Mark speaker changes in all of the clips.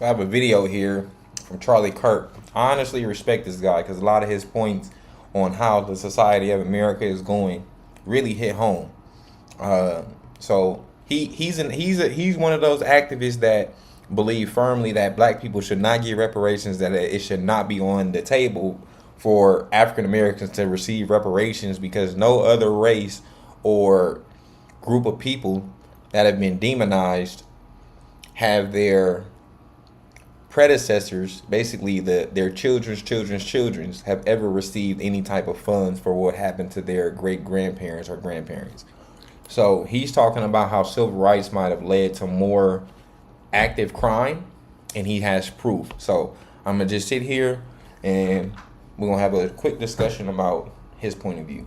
Speaker 1: So I have a video here from Charlie Kirk. I honestly respect this guy because a lot of his points on how the society of America is going really hit home. So he's one of those activists that believe firmly that black people should not get reparations, that it should not be on the table for African Americans to receive reparations because no other race or group of people that have been demonized have their predecessors, basically their children's have ever received any type of funds for what happened to their great grandparents or grandparents. So he's talking about how civil rights might have led to more active crime, and he has proof. So I'm gonna just sit here and we're gonna have a quick discussion about his point of view.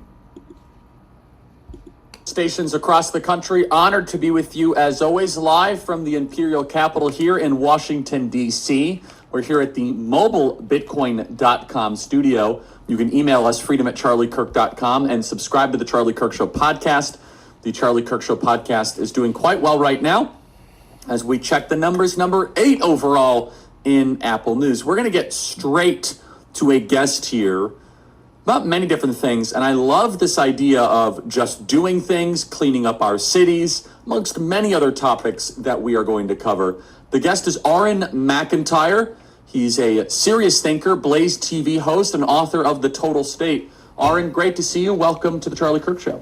Speaker 2: Stations across the country, honored to be with you as always, live from the Imperial Capital here in Washington, D.C. We're here at the mobilebitcoin.com studio. You can email us, freedom@charliekirk.com, and subscribe to the Charlie Kirk Show podcast. The Charlie Kirk Show podcast is doing quite well right now as we check the numbers, number 8 overall in Apple News. We're going to get straight to a guest here about many different things, and I love this idea of just doing things, cleaning up our cities, amongst many other topics that we are going to cover. The guest is Auron McIntyre. He's a serious thinker, Blaze TV host, and author of The Total State. Auron, great to see you. Welcome to the Charlie Kirk Show.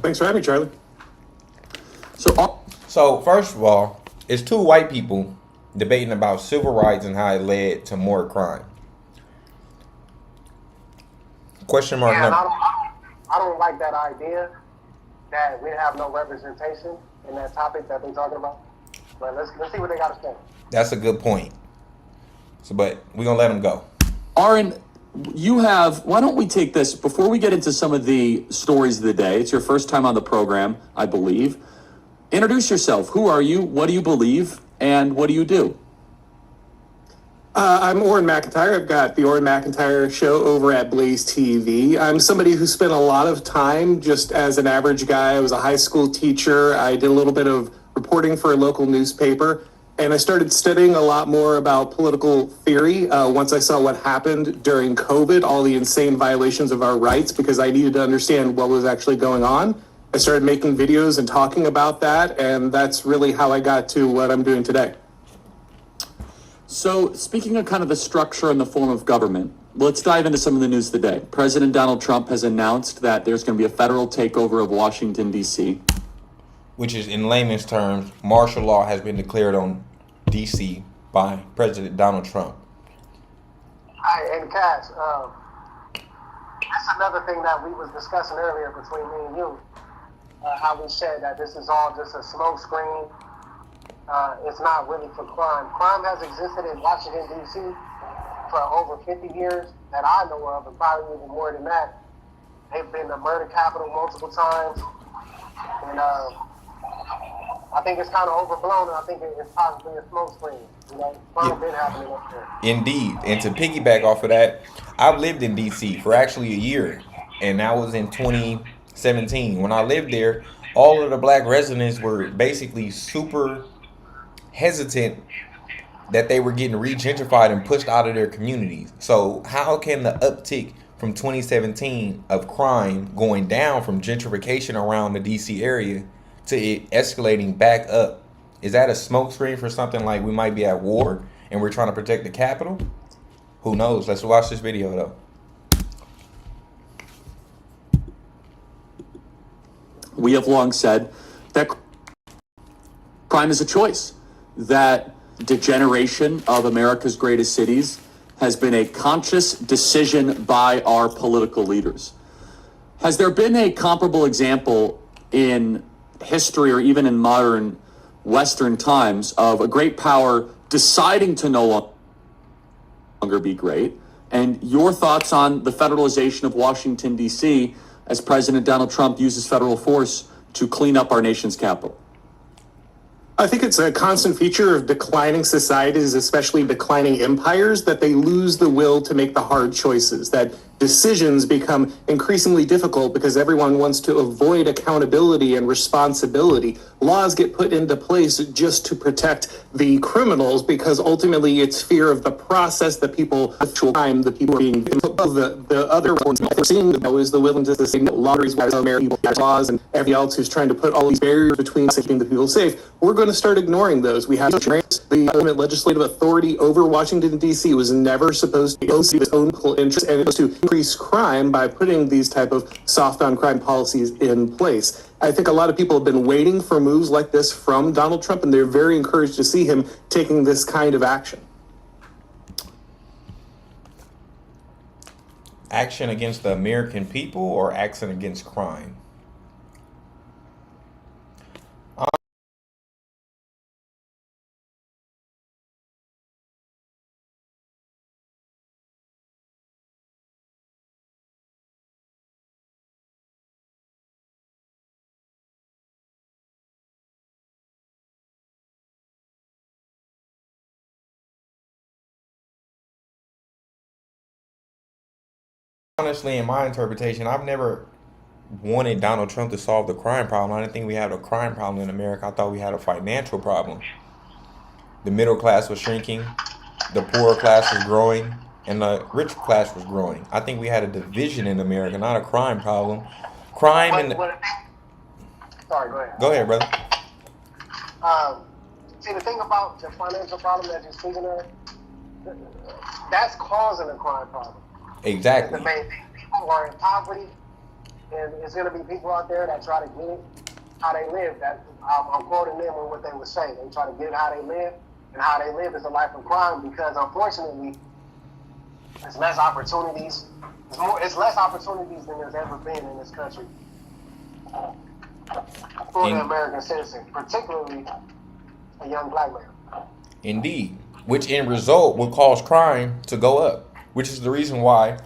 Speaker 3: Thanks for having me, Charlie.
Speaker 1: So first of all, it's two white people debating about civil rights and how it led to more crime. Question mark.
Speaker 4: Yeah, and I don't like that idea that we have no representation in that topic that they're talking about. But let's see what they got to say.
Speaker 1: That's a good point. So, but we're gonna let them go.
Speaker 2: Auron, why don't we take this, before we get into some of the stories of the day, it's your first time on the program, I believe. Introduce yourself. Who are you? What do you believe? And what do you do?
Speaker 3: I'm Auron McIntyre. I've got the Auron McIntyre Show over at Blaze TV. I'm somebody who spent a lot of time just as an average guy. I was a high school teacher. I did a little bit of reporting for a local newspaper. And I started studying a lot more about political theory once I saw what happened during COVID, all the insane violations of our rights, because I needed to understand what was actually going on. I started making videos and talking about that, and that's really how I got to what I'm doing today.
Speaker 2: So, speaking of kind of the structure and the form of government, let's dive into some of the news today. President Donald Trump has announced that there's going to be a federal takeover of Washington, D.C.
Speaker 1: Which is, in layman's terms, martial law has been declared on D.C. by President Donald Trump.
Speaker 4: Hi, and Cass, that's another thing that we was discussing earlier between me and you. How we said that this is all just a smoke screen. It's not really for crime. Crime has existed in Washington, D.C. for over 50 years that I know of, and probably even more than that. They've been the murder capital multiple times. And I think it's kind of overblown, and I think it's possibly a smoke screen. Crime been happening up there.
Speaker 1: Indeed. And to piggyback off of that, I've lived in D.C. for actually a year, and that was in 2017. When I lived there, all of the black residents were basically super hesitant that they were getting re-gentrified and pushed out of their communities. So how can the uptick from 2017 of crime going down from gentrification around the DC area to it escalating back up? Is that a smokescreen for something like we might be at war and we're trying to protect the Capitol? Who knows? Let's watch this video though.
Speaker 2: We have long said that crime is a choice, that degeneration of America's greatest cities has been a conscious decision by our political leaders. Has there been a comparable example in history or even in modern Western times of a great power deciding to no longer be great? And your thoughts on the federalization of Washington, D.C., as President Donald Trump uses federal force to clean up our nation's capital?
Speaker 3: I think it's a constant feature of declining societies, especially declining empires, that they lose the will to make the hard choices, that decisions become increasingly difficult because everyone wants to avoid accountability and responsibility. Laws get put into place just to protect the criminals because ultimately it's fear of the process, the people, actual time, the people being the other ones seeing is the willingness to say no, lotteries, American laws, and everybody else who's trying to put all these barriers between us and keeping the people safe. We're going to start ignoring those. We have the ultimate legislative authority over Washington, D.C. was never supposed to be its own political interest and to increase crime by putting these type of soft on crime policies in place. I think a lot of people have been waiting for moves like this from Donald Trump, and they're very encouraged to see him taking this kind of action.
Speaker 1: Action against the American people or action against crime? Honestly, in my interpretation, I've never wanted Donald Trump to solve the crime problem. I didn't think we had a crime problem in America. I thought we had a financial problem. The middle class was shrinking, the poor class was growing, and the rich class was growing. I think we had a division in America, not a crime problem. Crime and
Speaker 4: Sorry, go ahead.
Speaker 1: go ahead, brother.
Speaker 4: See, the thing about the financial problem that you're speaking of, that's causing a crime problem.
Speaker 1: Exactly.
Speaker 4: The main thing. People are in poverty, and it's going to be people out there that try to get it how they live. That I'm quoting them on what they would say. They try to get it how they live, and how they live is a life of crime because, unfortunately, there's less opportunities. It's less opportunities than there's ever been in this country for the American citizen, particularly a young black man.
Speaker 1: Indeed. Which in result will cause crime to go up. Which is the reason why,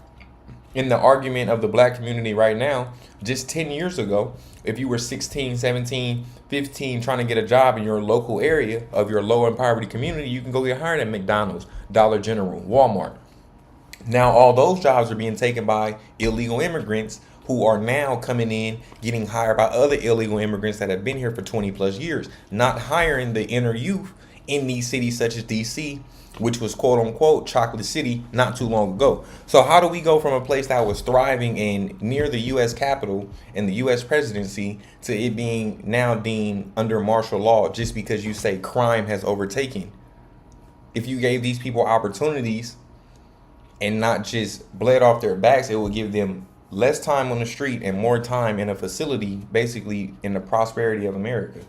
Speaker 1: in the argument of the black community right now, just 10 years ago, if you were 16, 17, 15 trying to get a job in your local area of your low and poverty community, you can go get hired at McDonald's, Dollar General, Walmart. Now all those jobs are being taken by illegal immigrants who are now coming in, getting hired by other illegal immigrants that have been here for 20 plus years, not hiring the inner youth in these cities such as DC, which was quote unquote Chocolate City not too long ago. So how do we go from a place that was thriving in near the U.S. Capitol and the U.S. presidency to it being now deemed under martial law just because you say crime has overtaken? If you gave these people opportunities and not just bled off their backs, it would give them less time on the street and more time in a facility, basically in the prosperity of America.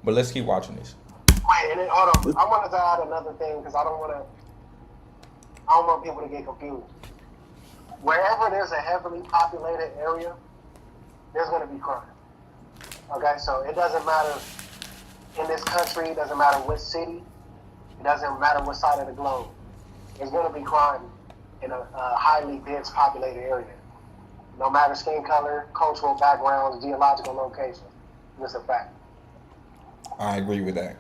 Speaker 1: But let's keep watching this.
Speaker 4: Wait, and then, hold on. I wanted to add another thing because I don't want people to get confused. Wherever there's a heavily populated area, there's going to be crime. Okay, so it doesn't matter in this country, it doesn't matter what city, it doesn't matter what side of the globe. There's going to be crime in a highly dense populated area. No matter skin color, cultural backgrounds, geological location. It's a fact.
Speaker 1: I agree with that.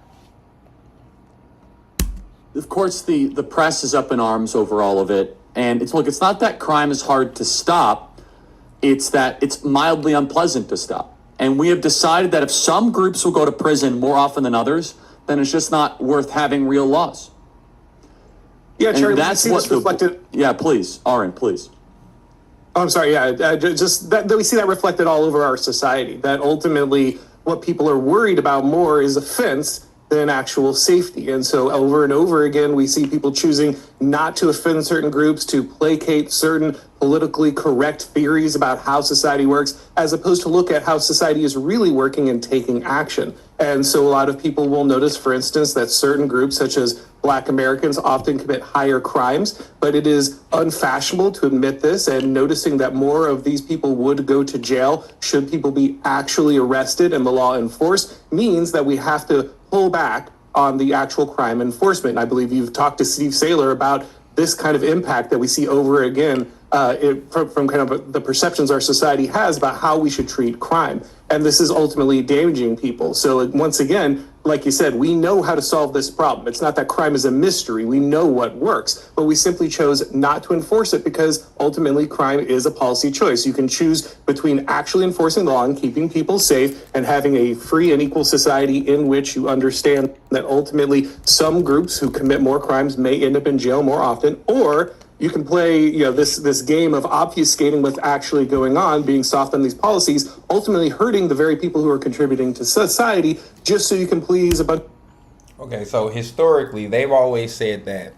Speaker 2: Of course, the press is up in arms over all of it. And it's not that crime is hard to stop. It's that it's mildly unpleasant to stop. And we have decided that if some groups will go to prison more often than others, then it's just not worth having real laws.
Speaker 3: Yeah, Charlie,
Speaker 2: that's what reflected. Yeah, please, Aaron, please.
Speaker 3: Oh, I'm sorry. Yeah, just that we see that reflected all over our society. That ultimately, what people are worried about more is offense than actual safety. And so over and over again, we see people choosing not to offend certain groups, to placate certain politically correct theories about how society works, as opposed to look at how society is really working and taking action. And so a lot of people will notice, for instance, that certain groups, such as Black Americans, often commit higher crimes, but it is unfashionable to admit this, and noticing that more of these people would go to jail should people be actually arrested and the law enforced means that we have to pull back on the actual crime enforcement. And I believe you've talked to Steve Saylor about this kind of impact that we see over again from kind of the perceptions our society has about how we should treat crime. And this is ultimately damaging people. So once again, like you said, we know how to solve this problem. It's not that crime is a mystery. We know what works, but we simply chose not to enforce it because ultimately crime is a policy choice. You can choose between actually enforcing the law and keeping people safe and having a free and equal society in which you understand that ultimately some groups who commit more crimes may end up in jail more often, or you can play, this game of obfuscating what's actually going on, being soft on these policies, ultimately hurting the very people who are contributing to society, just so you can please a bunch.
Speaker 1: Okay, so historically, they've always said that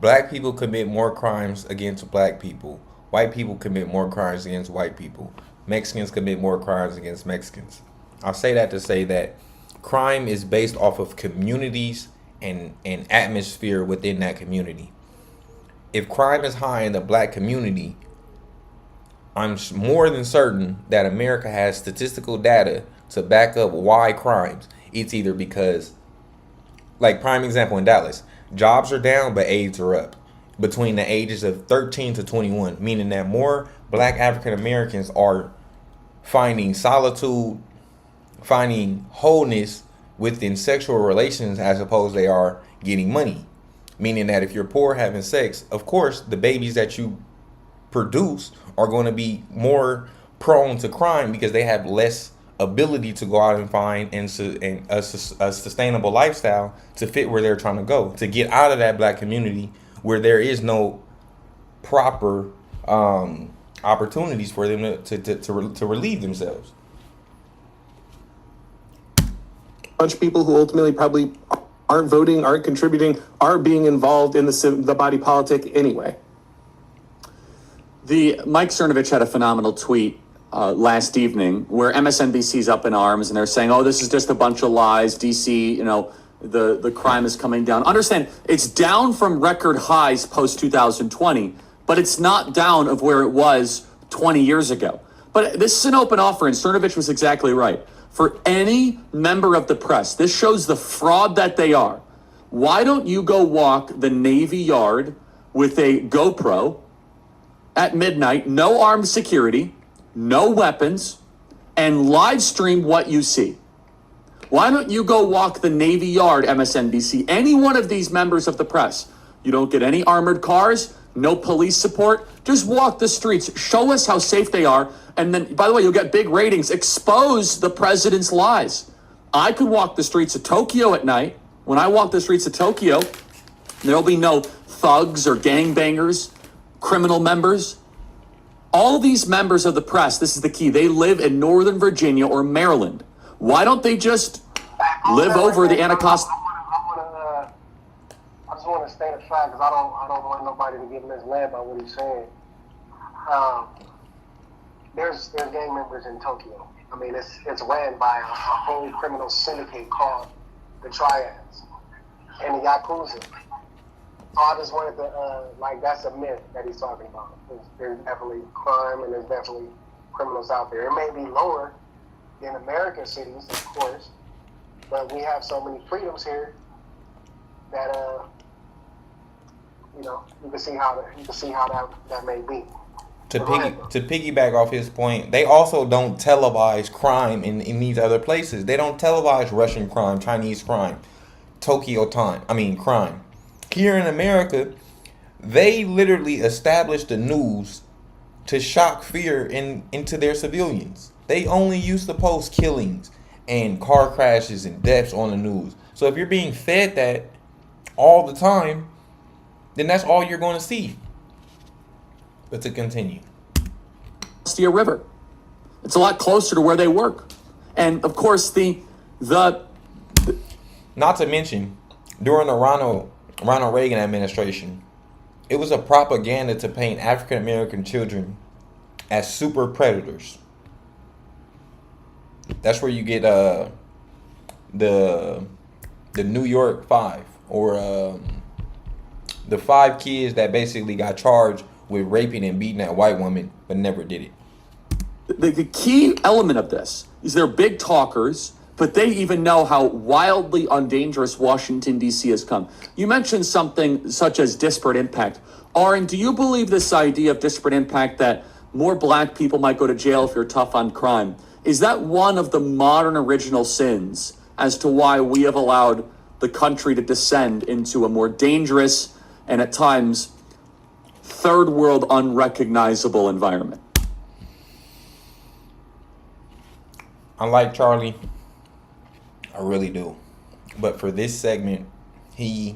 Speaker 1: black people commit more crimes against black people. White people commit more crimes against white people. Mexicans commit more crimes against Mexicans. I'll say that to say that crime is based off of communities and atmosphere within that community. If crime is high in the black community, I'm more than certain that America has statistical data to back up why crimes. It's either because, like prime example in Dallas, jobs are down but AIDS are up between the ages of 13 to 21, meaning that more black African Americans are finding solitude, finding wholeness within sexual relations as opposed they are getting money. Meaning that if you're poor having sex, of course, the babies that you produce are going to be more prone to crime because they have less ability to go out and find a sustainable lifestyle to fit where they're trying to go, to get out of that black community where there is no proper opportunities for them to relieve themselves.
Speaker 3: Bunch of people who ultimately probably aren't voting, aren't contributing, are being involved in the body politic anyway.
Speaker 2: The Mike Cernovich had a phenomenal tweet last evening where MSNBC's up in arms and they're saying, oh, this is just a bunch of lies. DC, the crime is coming down. Understand, it's down from record highs post 2020, but it's not down of where it was 20 years ago. But this is an open offer, and Cernovich was exactly right. For any member of the press, this shows the fraud that they are. Why don't you go walk the Navy Yard with a GoPro at midnight, no armed security, no weapons, and live stream what you see? Why don't you go walk the Navy Yard, MSNBC, any one of these members of the press? You don't get any armored cars, no police support. Just walk the streets, show us how safe they are, and then, by the way, you'll get big ratings. Expose the president's lies. I could walk the streets of Tokyo at night. When I walk the streets of Tokyo, there'll be no thugs or gangbangers, criminal members. All these members of the press, this is the key, they live in Northern Virginia or Maryland. Why don't they just live over the Anacostia?
Speaker 4: I just want to state a fact because I don't want nobody to get misled by what he's saying. There's gang members in Tokyo. I mean, it's ran by a whole criminal syndicate called the Triads and the Yakuza. So I just wanted to, that's a myth that he's talking about. There's definitely crime and there's definitely criminals out there. It may be lower than American cities, of course, but we have so many freedoms here that, you can see how that may be.
Speaker 1: To piggyback off his point, they also don't televise crime in these other places. They don't televise Russian crime, Chinese crime, crime. Here in America, they literally established the news to shock fear into their civilians. They only used to post killings and car crashes and deaths on the news. So if you're being fed that all the time, then that's all you're going to see. But to continue.
Speaker 2: River. It's a lot closer to where they work. And of course, the
Speaker 1: not to mention, during the Ronald Reagan administration, it was a propaganda to paint African American children as super predators. That's where you get the New York Five, or the 5 kids that basically got charged with raping and beating that white woman but never did it.
Speaker 2: The key element of this is they're big talkers, but they even know how wildly undangerous Washington, D.C. has come. You mentioned something such as disparate impact. Aaron, do you believe this idea of disparate impact, that more black people might go to jail if you're tough on crime? Is that one of the modern original sins as to why we have allowed the country to descend into a more dangerous and at times third world unrecognizable environment.
Speaker 1: I like Charlie. I really do. But for this segment, he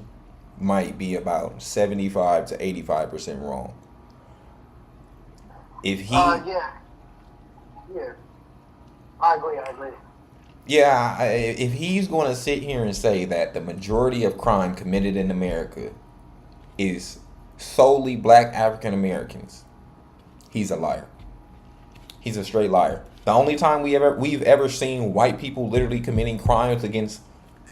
Speaker 1: might be about 75 to 85% wrong. If he
Speaker 4: Yeah, I agree.
Speaker 1: if he's going to sit here and say that the majority of crime committed in America is solely black African Americans, he's a liar. He's a straight liar. The only time we've ever seen white people literally committing crimes against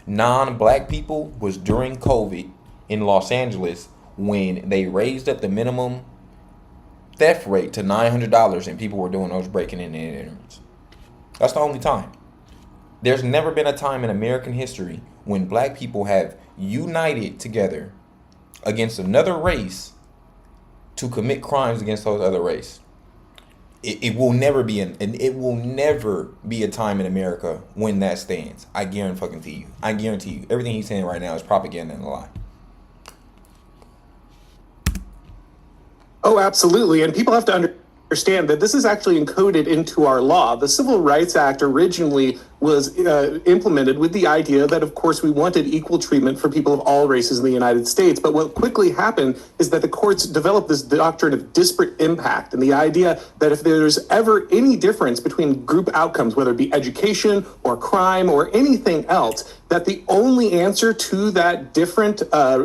Speaker 1: non-black people was during COVID in Los Angeles, when they raised up the minimum theft rate to $900 and people were doing those breaking in and enters. That's the only time. There's never been a time in American history when black people have united together against another race to commit crimes against those other race. It will never be a time in America when that stands. I guarantee you. Everything he's saying right now is propaganda and a lie.
Speaker 3: Oh, absolutely. And people have to understand that this is actually encoded into our law. The Civil Rights Act originally was implemented with the idea that, of course, we wanted equal treatment for people of all races in the United States. But what quickly happened is that the courts developed this doctrine of disparate impact, and the idea that if there's ever any difference between group outcomes, whether it be education or crime or anything else, that the only answer to that different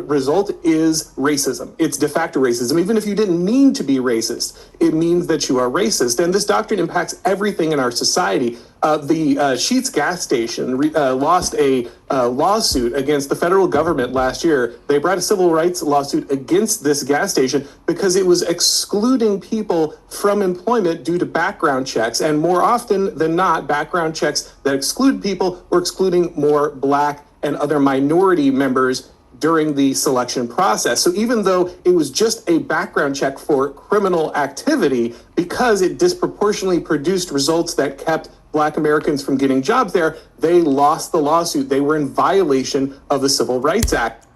Speaker 3: result is racism. It's de facto racism. Even if you didn't mean to be racist, it means that you are racist. And this doctrine impacts everything in our society. The Sheetz gas station lost a lawsuit against the federal government last year. They brought a civil rights lawsuit against this gas station because it was excluding people from employment due to background checks. And more often than not, background checks that exclude people were excluding more black and other minority members during the selection process. So even though it was just a background check for criminal activity, because it disproportionately produced results that kept Black Americans from getting jobs there, they lost the lawsuit. They were in violation of the Civil Rights Act.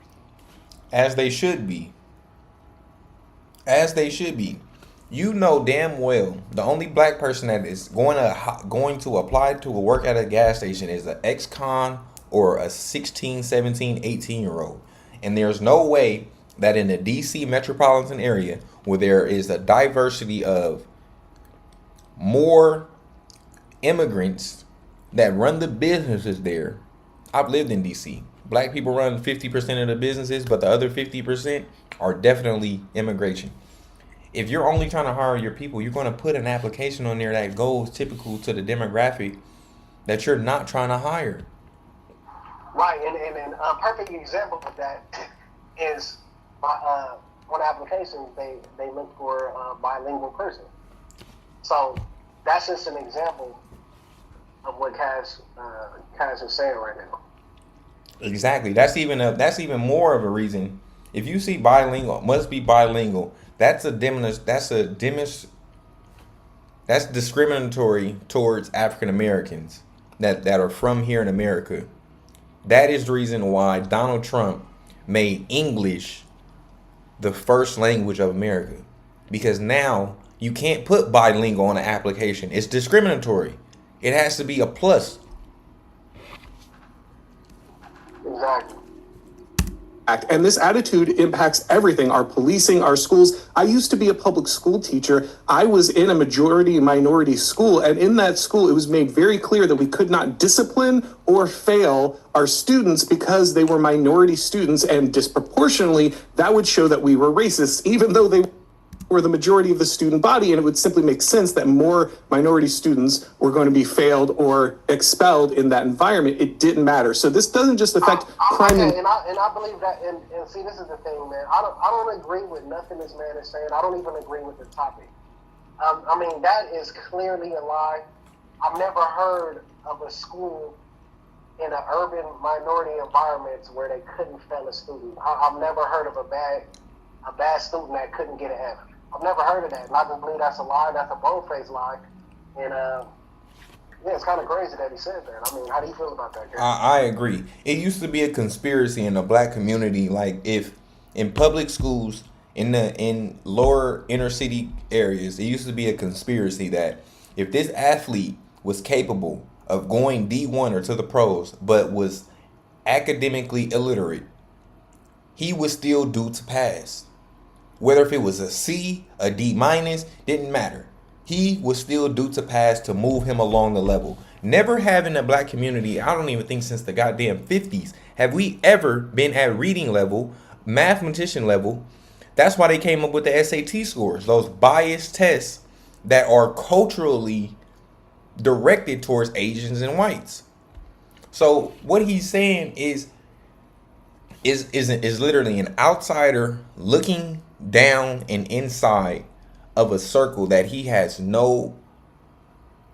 Speaker 1: As they should be. As they should be. You know damn well the only black person that is going to apply to work at a gas station is an ex-con or a 16, 17, 18-year-old. And there's no way that in the DC metropolitan area, where there is a diversity of more immigrants that run the businesses there. I've lived in DC. Black people run 50% of the businesses, but the other 50% are definitely immigration. If you're only trying to hire your people, you're going to put an application on there that goes typical to the demographic that you're not trying to hire.
Speaker 4: Right, and a perfect example of that is on applications, they look for a bilingual person. So that's just an example of what Kaz is saying right now.
Speaker 1: Exactly. That's even more of a reason. If you see bilingual, must be bilingual. That's discriminatory towards African Americans that are from here in America. That is the reason why Donald Trump made English the first language of America, because now you can't put bilingual on an application. It's discriminatory. It has to be a plus.
Speaker 4: Exactly.
Speaker 3: And this attitude impacts everything, our policing, our schools. I used to be a public school teacher. I was in a majority minority school, and in that school, it was made very clear that we could not discipline or fail our students because they were minority students, and disproportionately, that would show that we were racist, even though they were the majority of the student body, and it would simply make sense that more minority students were going to be failed or expelled in that environment. It didn't matter. So this doesn't just affect crime.
Speaker 4: Okay, and I believe that, and see, this is the thing, man. I don't agree with nothing this man is saying. I don't even agree with the topic. I mean, that is clearly a lie. I've never heard of a school in an urban minority environment where they couldn't fail a student. I've never heard of a bad student that couldn't get an F. I've never heard of that, and I just believe that's a lie. That's a bold-faced lie, and yeah, it's kind of crazy that he said that. I mean, how do you feel about that, Gary?
Speaker 1: I agree. It used to be a conspiracy in the black community. Like if in public schools in lower inner city areas, it used to be a conspiracy that if this athlete was capable of going D1 or to the pros, but was academically illiterate, he was still due to pass. Whether if it was a C, a D minus, didn't matter. He was still due to pass to move him along the level. Never have in the black community, I don't even think since the goddamn 50s, have we ever been at reading level, mathematician level. That's why they came up with the SAT scores, those biased tests that are culturally directed towards Asians and whites. So what he's saying is literally an outsider looking down and inside of a circle that he has no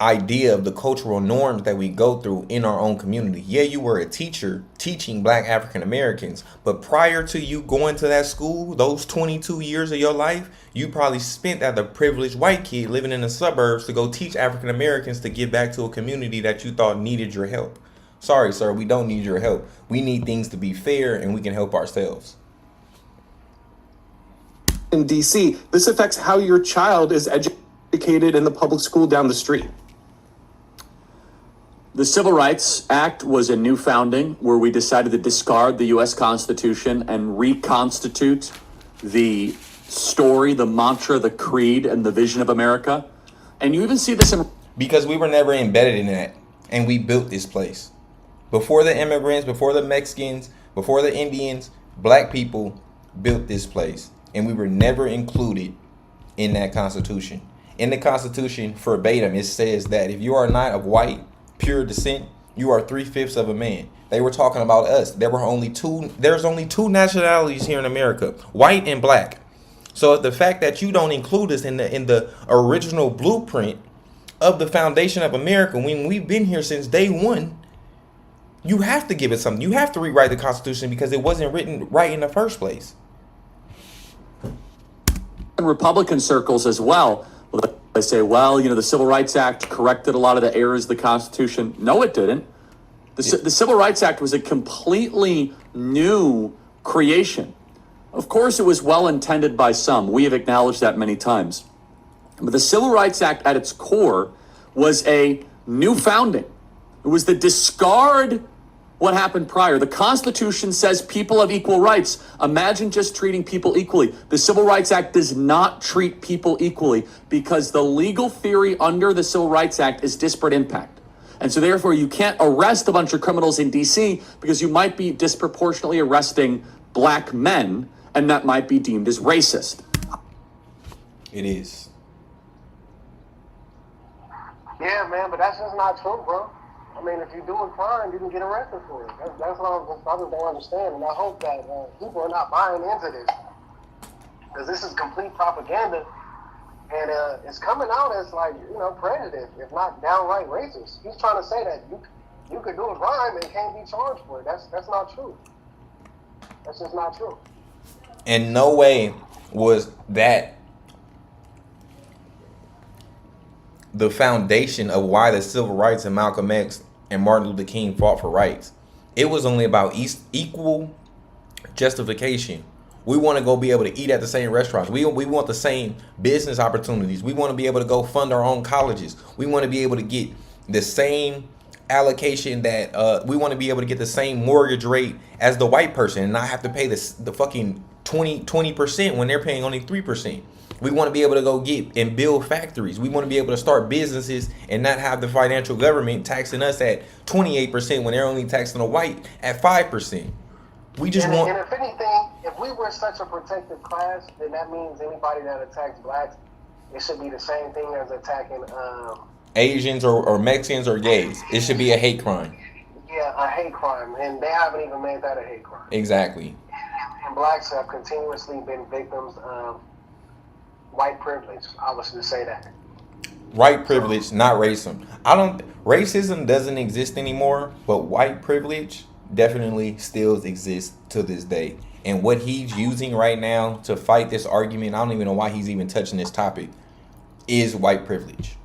Speaker 1: idea of the cultural norms that we go through in our own community. Yeah, you were a teacher teaching black African Americans, but prior to you going to that school, those 22 years of your life, you probably spent as a privileged white kid living in the suburbs to go teach African Americans to give back to a community that you thought needed your help. Sorry, sir, we don't need your help. We need things to be fair and we can help ourselves.
Speaker 3: In DC, this affects how your child is educated in the public school down the street.
Speaker 2: The Civil Rights Act was a new founding where we decided to discard the U.S. Constitution and reconstitute the story, the mantra, the creed, and the vision of America. And you even see this in...
Speaker 1: Because we were never embedded in that, and we built this place. Before the immigrants, before the Mexicans, before the Indians, black people built this place. And we were never included in that Constitution. In the Constitution, verbatim, it says that if you are not of white, pure descent, you are 3/5 of a man. They were talking about us. There's only two nationalities here in America, white and black. So the fact that you don't include us in the original blueprint of the foundation of America, when we've been here since day one, you have to give it something. You have to rewrite the Constitution because it wasn't written right in the first place.
Speaker 2: in Republican circles as well. They say, well, the Civil Rights Act corrected a lot of the errors of the Constitution. No, it didn't. The Civil Rights Act was a completely new creation. Of course, it was well intended by some. We have acknowledged that many times. But the Civil Rights Act at its core was a new founding. It was the discard what happened prior. The Constitution says people have equal rights. Imagine just treating people equally. The Civil Rights Act does not treat people equally because the legal theory under the Civil Rights Act is disparate impact. And so therefore you can't arrest a bunch of criminals in DC because you might be disproportionately arresting black men, and that might be deemed as racist.
Speaker 1: It is.
Speaker 4: Yeah, man, but that's just not true, bro. I mean, if you do a crime, you can get arrested for it. That's what I just don't understand. And I hope that people are not buying into this. Because this is complete propaganda. And it's coming out as prejudice, if not downright racist. He's trying to say that you could do a crime and can't be charged for it. That's not true. That's just not true.
Speaker 1: In no way was that the foundation of why the civil rights and Malcolm X and Martin Luther King fought for rights. It was only about equal justification. We want to go be able to eat at the same restaurants. We want the same business opportunities. We want to be able to go fund our own colleges. We want to be able to get the same allocation that we want to be able to get the same mortgage rate as the white person and not have to pay the fucking 20% when they're paying only 3%. We want to be able to go get and build factories. We want to be able to start businesses and not have the financial government taxing us at 28% when they're only taxing the white at 5%. We just want.
Speaker 4: And if anything, if we were such a protected class, then that means anybody that attacks blacks, it should be the same thing as attacking
Speaker 1: Asians or Mexicans or gays. It should be a hate crime.
Speaker 4: Yeah, a hate crime, and they haven't even made that a hate crime.
Speaker 1: Exactly.
Speaker 4: And blacks have continuously been victims of white privilege. I was to say that.
Speaker 1: White privilege, not racism. Racism doesn't exist anymore, but white privilege definitely still exists to this day. And what he's using right now to fight this argument, I don't even know why he's even touching this topic, is white privilege.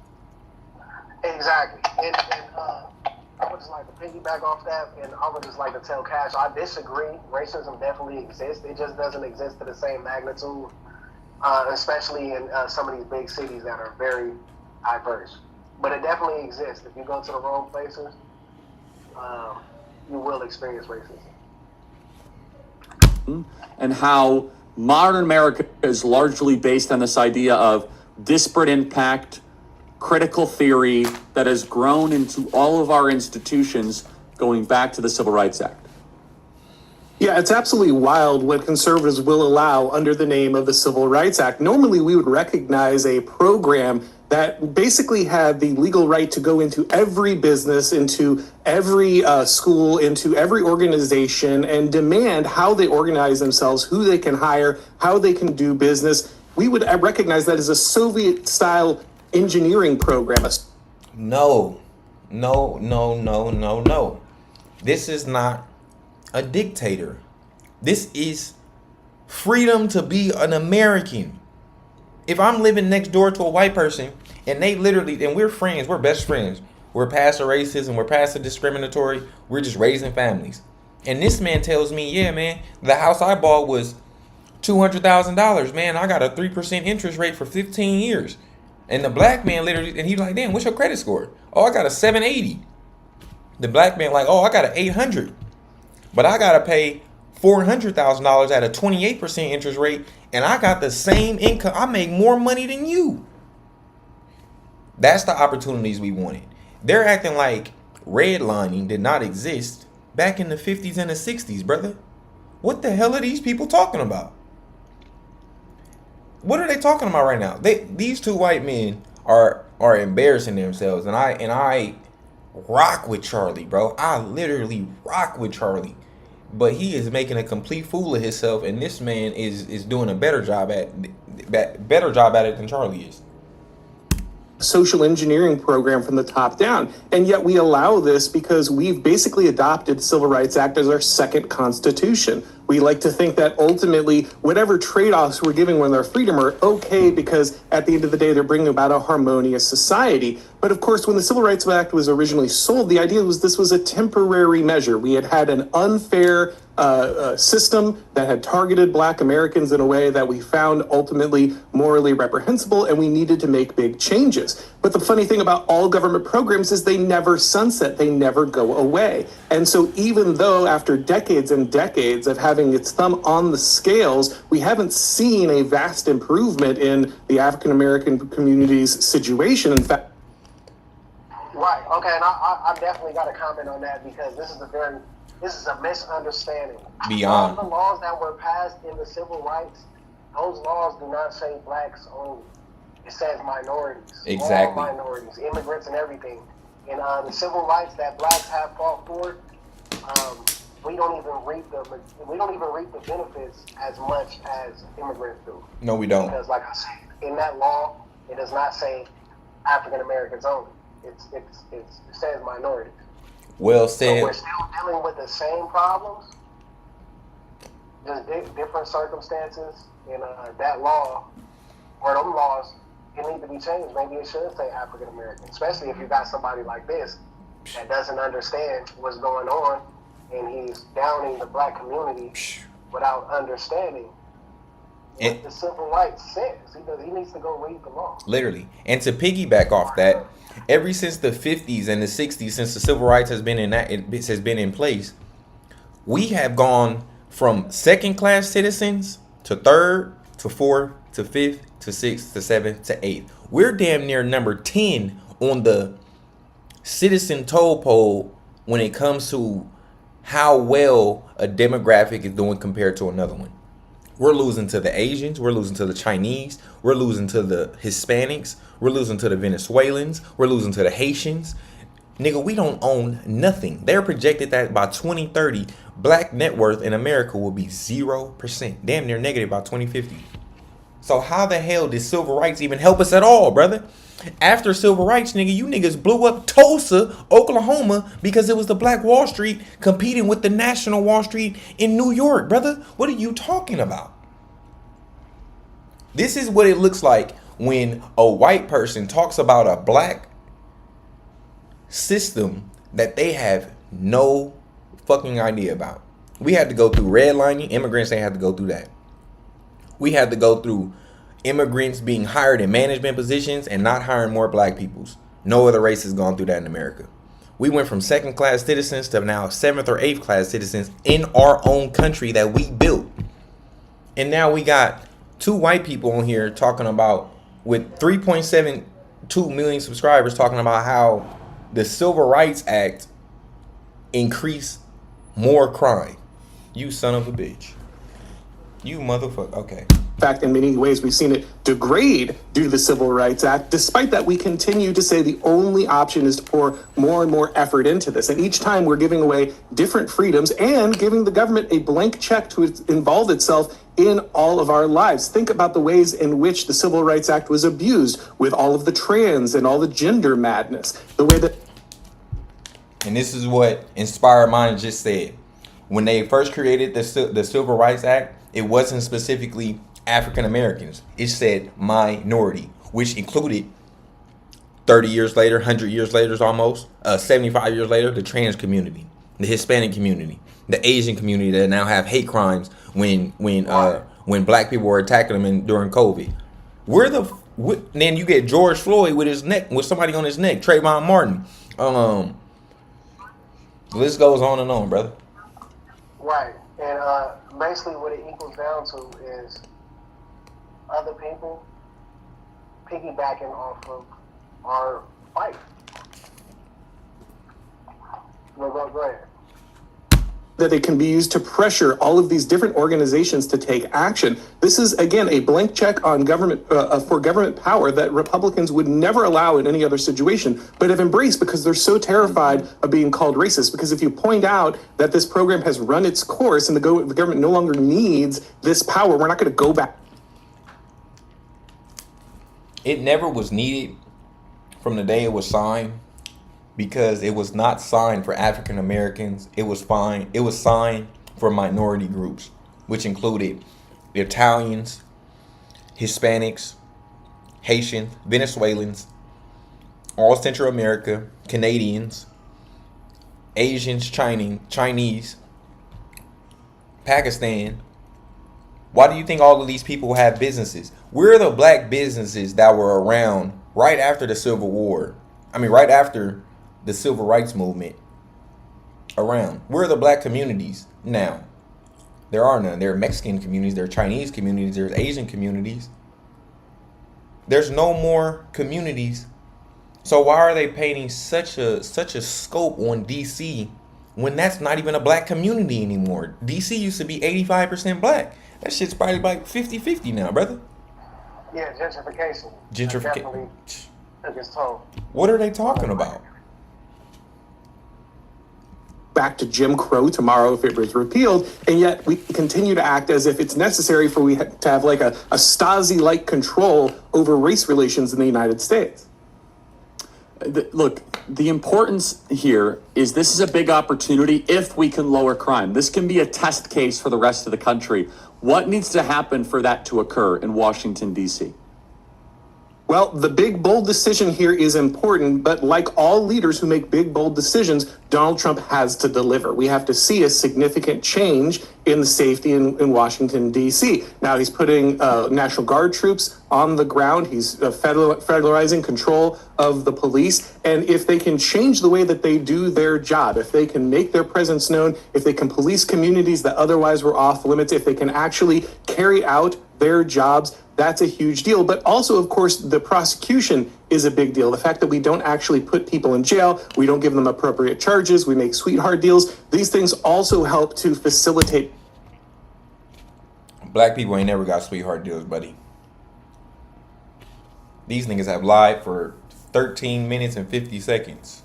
Speaker 4: Exactly. And I would just like to piggyback off that, and I would just like to tell Cash, I disagree. Racism definitely exists. It just doesn't exist to the same magnitude, especially in some of these big cities that are very diverse. But it definitely exists. If you go to the wrong places, you will experience racism.
Speaker 2: And how modern America is largely based on this idea of disparate impact, critical theory that has grown into all of our institutions going back to the Civil Rights Act.
Speaker 3: Yeah, it's absolutely wild what conservatives will allow under the name of the Civil Rights Act. Normally, we would recognize a program that basically had the legal right to go into every business, into every school, into every organization, and demand how they organize themselves, who they can hire, how they can do business. We would recognize that as a Soviet-style engineering program.
Speaker 1: No. This is not a dictator. This is freedom to be an American. If I'm living next door to a white person and they literally, and we're friends, we're best friends, we're past the racism, we're past the discriminatory, we're just raising families. And this man tells me, yeah, man, the house I bought was $200,000. Man, I got a 3% interest rate for 15 years. And the black man literally, and he's like, damn, what's your credit score? Oh, I got a 780. The black man like, oh, I got an 800. But I got to pay $400,000 at a 28% interest rate, and I got the same income. I make more money than you. That's the opportunities we wanted. They're acting like redlining did not exist back in the 50s and the 60s, brother. What the hell are these people talking about? What are they talking about right now? These two white men are embarrassing themselves, and I rock with Charlie, bro. I literally rock with Charlie. But he is making a complete fool of himself, and this man is doing a better job at it than Charlie is.
Speaker 3: Social engineering program from the top down. And yet we allow this because we've basically adopted the Civil Rights Act as our second constitution. We like to think that ultimately whatever trade-offs we're giving with our freedom are okay because at the end of the day they're bringing about a harmonious society. But of course, when the Civil Rights Act was originally sold, the idea was this was a temporary measure. We had an unfair system that had targeted Black Americans in a way that we found ultimately morally reprehensible, and we needed to make big changes. But the funny thing about all government programs is they never sunset, they never go away. And so even though after decades and decades of having its thumb on the scales, we haven't seen a vast improvement in the African American community's situation. In fact,
Speaker 4: Right. Okay. And I definitely got to comment on that because this is a misunderstanding.
Speaker 1: Beyond.
Speaker 4: All the laws that were passed in the civil rights, those laws do not say blacks only. It says minorities.
Speaker 1: Exactly.
Speaker 4: All minorities, immigrants, and everything. And the civil rights that blacks have fought for, we don't even reap the benefits as much as immigrants do.
Speaker 1: No, we don't.
Speaker 4: Because, like I said, in that law, it does not say African Americans only. It says minorities.
Speaker 1: Well
Speaker 4: So
Speaker 1: said.
Speaker 4: we're still dealing with the same problems, just different circumstances. And that law, or them laws, it need to be changed. Maybe it should say African American, especially if you got somebody like this that doesn't understand what's going on, and he's downing the Black community without understanding what the civil rights says. He needs to go read the law.
Speaker 1: Literally. And to piggyback off that, ever since the 50s and the 60s, since the civil rights has been in place, we have gone from second class citizens to third to fourth to fifth to sixth to seventh to eighth. We're damn near number 10 on the citizen toll poll when it comes to how well a demographic is doing compared to another one. We're losing to the Asians. We're losing to the Chinese. We're losing to the Hispanics. We're losing to the Venezuelans. We're losing to the Haitians. Nigga, we don't own nothing. They're projected that by 2030, Black net worth in America will be 0%. Damn near negative by 2050. So how the hell did civil rights even help us at all, brother? After civil rights, nigga, you niggas blew up Tulsa, Oklahoma, because it was the Black Wall Street competing with the National Wall Street in New York, brother. What are you talking about? This is what it looks like when a white person talks about a Black system that they have no fucking idea about. We had to go through redlining. Immigrants ain't had to go through that. We had to go through immigrants being hired in management positions and not hiring more black peoples. No other race has gone through that in America. We went from second class citizens to now seventh or eighth class citizens in our own country that we built. And now we got two white people on here talking about, with 3.72 million subscribers, talking about how the Civil Rights Act increased more crime. You son of a bitch. You motherfucker. Okay.
Speaker 3: In fact, in many ways, we've seen it degrade due to the Civil Rights Act. Despite that, we continue to say the only option is to pour more and more effort into this. And each time we're giving away different freedoms and giving the government a blank check to involve itself in all of our lives. Think about the ways in which the Civil Rights Act was abused with all of the trans and all the gender madness. The way that...
Speaker 1: And this is what Inspired Minds just said. When they first created the Civil Rights Act, it wasn't specifically African Americans. It said minority, which included 30 years later, 100 years later almost, 75 years later, the trans community, the Hispanic community, the Asian community that now have hate crimes when black people were attacking them during COVID. Then you get George Floyd with somebody on his neck, Trayvon Martin. The list goes on and on, brother.
Speaker 4: Right. And basically what it equals down to is other people piggybacking off of our fight. Go ahead.
Speaker 3: That it can be used to pressure all of these different organizations to take action. This is, again, a blank check on government for government power that Republicans would never allow in any other situation, but have embraced because they're so terrified of being called racist. Because if you point out that this program has run its course and the government no longer needs this power, we're not going to go back.
Speaker 1: It never was needed from the day it was signed, because it was not signed for African Americans. It was signed for minority groups, which included the Italians, Hispanics, Haitians, Venezuelans, all Central America, Canadians, Asians, Chinese, Pakistan. Why do you think all of these people have businesses? We're the black businesses that were around right after the Civil War. Right after the Civil Rights Movement around. Where are the black communities now? There are none. There are Mexican communities, there are Chinese communities, there's Asian communities. There's no more communities. So why are they painting such a scope on DC when that's not even a black community anymore? DC used to be 85% black. That shit's probably like 50-50 now, brother.
Speaker 4: Yeah, gentrification.
Speaker 1: Gentrification.
Speaker 4: Took its toll.
Speaker 1: What are they talking about?
Speaker 3: Back to Jim Crow tomorrow if it was repealed, and yet we continue to act as if it's necessary for we to have like a Stasi-like control over race relations in the United States.
Speaker 2: Look, the importance here is this is a big opportunity if we can lower crime. This can be a test case for the rest of the country. What needs to happen for that to occur in Washington, D.C.?
Speaker 3: Well, the big, bold decision here is important, but like all leaders who make big, bold decisions, Donald Trump has to deliver. We have to see a significant change in the safety in Washington, D.C. Now, he's putting National Guard troops on the ground. He's federalizing control of the police. And if they can change the way that they do their job, if they can make their presence known, if they can police communities that otherwise were off limits, if they can actually carry out their jobs, that's a huge deal. But also, of course, the prosecution is a big deal. The fact that we don't actually put people in jail, we don't give them appropriate charges, we make sweetheart deals. These things also help to facilitate.
Speaker 1: Black people ain't never got sweetheart deals, buddy. These niggas have lied for 13 minutes and 50 seconds.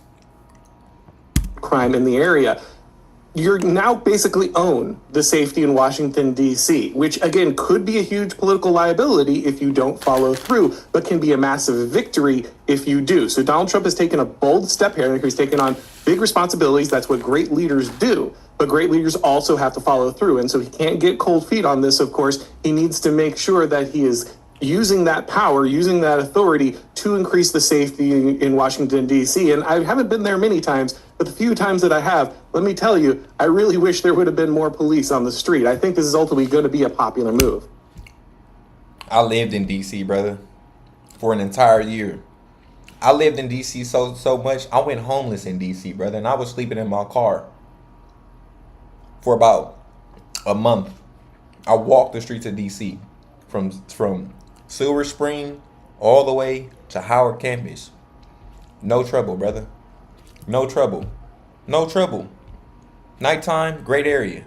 Speaker 3: Crime in the area. You're now basically own the safety in Washington, D.C., which, again, could be a huge political liability if you don't follow through, but can be a massive victory if you do. So Donald Trump has taken a bold step here. He's taken on big responsibilities. That's what great leaders do. But great leaders also have to follow through. And so he can't get cold feet on this, of course. He needs to make sure that he is using that power, using that authority to increase the safety in Washington, D.C. And I haven't been there many times, but the few times that I have, let me tell you, I really wish there would have been more police on the street. I think this is ultimately going to be a popular move.
Speaker 1: I lived in DC, brother, for an entire year. I lived in DC so much, I went homeless in DC, brother, and I was sleeping in my car for about a month. I walked the streets of DC from Silver Spring all the way to Howard campus. No trouble, brother. No trouble. No trouble. Nighttime, great area.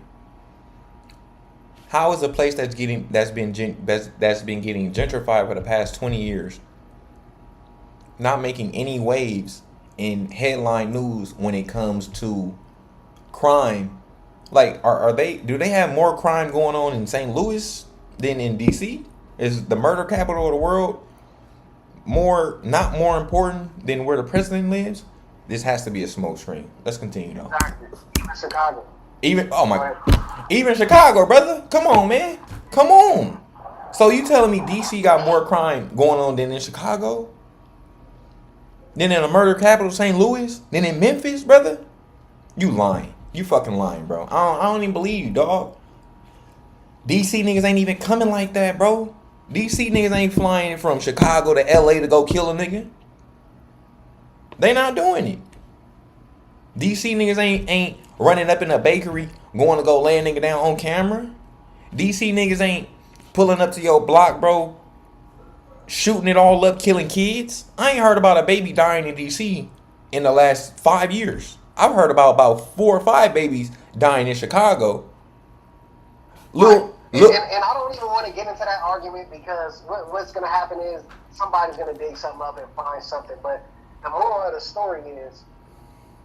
Speaker 1: How is a place that's been getting gentrified for the past 20 years not making any waves in headline news when it comes to crime? Like, do they have more crime going on in St. Louis than in DC? Is the murder capital of the world not more important than where the president lives? This has to be a smoke screen. Let's continue though.
Speaker 4: Exactly. Even Chicago.
Speaker 1: Even Chicago, brother. Come on, man. Come on. So you telling me DC got more crime going on than in Chicago? Than in the murder capital, St. Louis? Than in Memphis, brother? You lying. You fucking lying, bro. I don't even believe you, dog. DC niggas ain't even coming like that, bro. DC niggas ain't flying from Chicago to LA to go kill a nigga. They not doing it. DC niggas ain't running up in a bakery going to go lay a nigga down on camera. DC niggas ain't pulling up to your block, bro, shooting it all up, killing kids. I ain't heard about a baby dying in DC in the last 5 years. I've heard about 4 or 5 babies dying in Chicago. Look.
Speaker 4: And I don't even want to get into that argument because what's going to happen is somebody's going to dig something up and find something. But the moral of the story is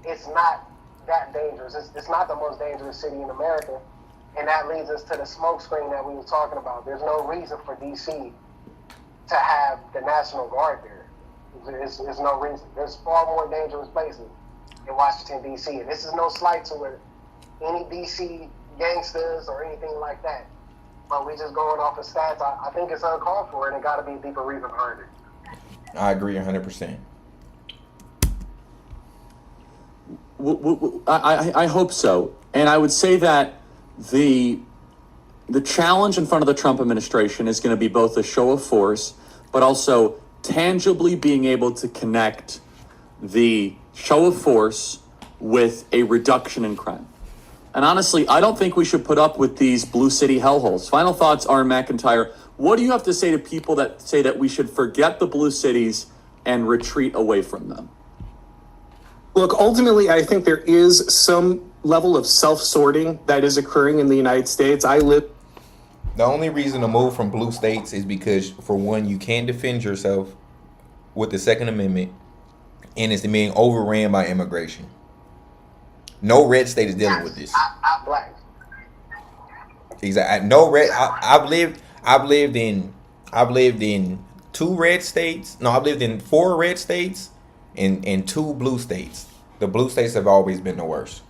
Speaker 4: it's not that dangerous. It's not the most dangerous city in America. And that leads us to the smoke screen that we were talking about. There's no reason for D.C. to have the National Guard there. There's no reason. There's far more dangerous places in Washington, D.C. And this is no slight to any D.C. gangsters or anything like that. But we just going off of stats. I think it's uncalled for, and it got to be a deeper reason behind it.
Speaker 1: I agree 100%.
Speaker 2: I hope so. And I would say that the challenge in front of the Trump administration is going to be both a show of force, but also tangibly being able to connect the show of force with a reduction in crime. And honestly, I don't think we should put up with these blue city hellholes. Final thoughts, Arn McIntyre. What do you have to say to people that say that we should forget the blue cities and retreat away from them?
Speaker 3: Look, ultimately, I think there is some level of self-sorting that is occurring in the United States.
Speaker 1: The only reason to move from blue states is because, for one, you can't defend yourself with the Second Amendment, and it's being overran by immigration. No red state is dealing with this.
Speaker 4: I'm black.
Speaker 1: Exactly. No red. I've lived in 2 red states. No, I've lived in 4 red states and 2 blue states. The blue states have always been the worst.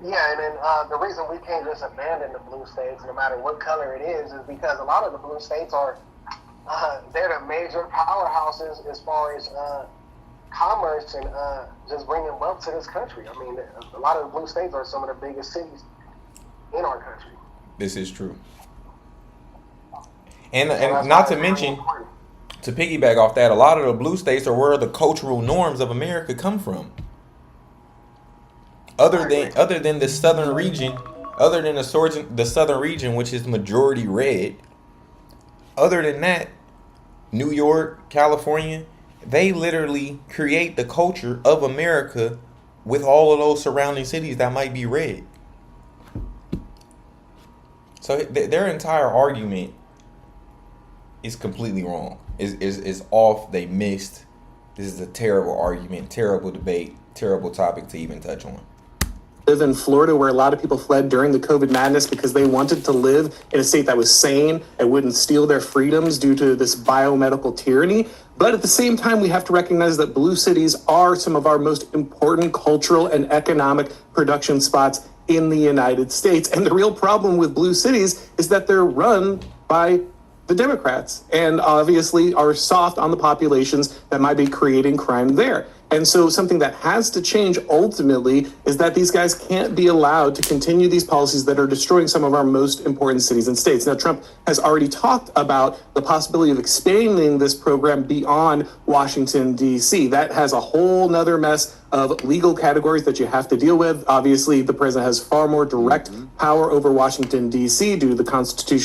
Speaker 4: Yeah, and then the reason we can't just abandon the blue states, no matter what color it is because a lot of the blue states are they're the major powerhouses as far as commerce and just bringing wealth to this country. I mean, a lot of the blue states are some of the biggest cities in our country.
Speaker 1: This is true. And not to mention, to piggyback off that, a lot of the blue states are where the cultural norms of America come from. Other than the southern region, the southern region, which is majority red. Other than that, New York, California, they literally create the culture of America with all of those surrounding cities that might be red. So their entire argument is completely wrong. Is off. They missed. This is a terrible argument, terrible debate, terrible topic to even touch on.
Speaker 3: Live in Florida, where a lot of people fled during the COVID madness because they wanted to live in a state that was sane and wouldn't steal their freedoms due to this biomedical tyranny. But at the same time, we have to recognize that blue cities are some of our most important cultural and economic production spots in the United States. And the real problem with blue cities is that they're run by by the Democrats, and obviously are soft on the populations that might be creating crime there. And so something that has to change ultimately is that these guys can't be allowed to continue these policies that are destroying some of our most important cities and states. Now, Trump has already talked about the possibility of expanding this program beyond Washington, D.C. That has a whole nother mess of legal categories that you have to deal with. Obviously, the president has far more direct power over Washington, D.C. due to the constitutional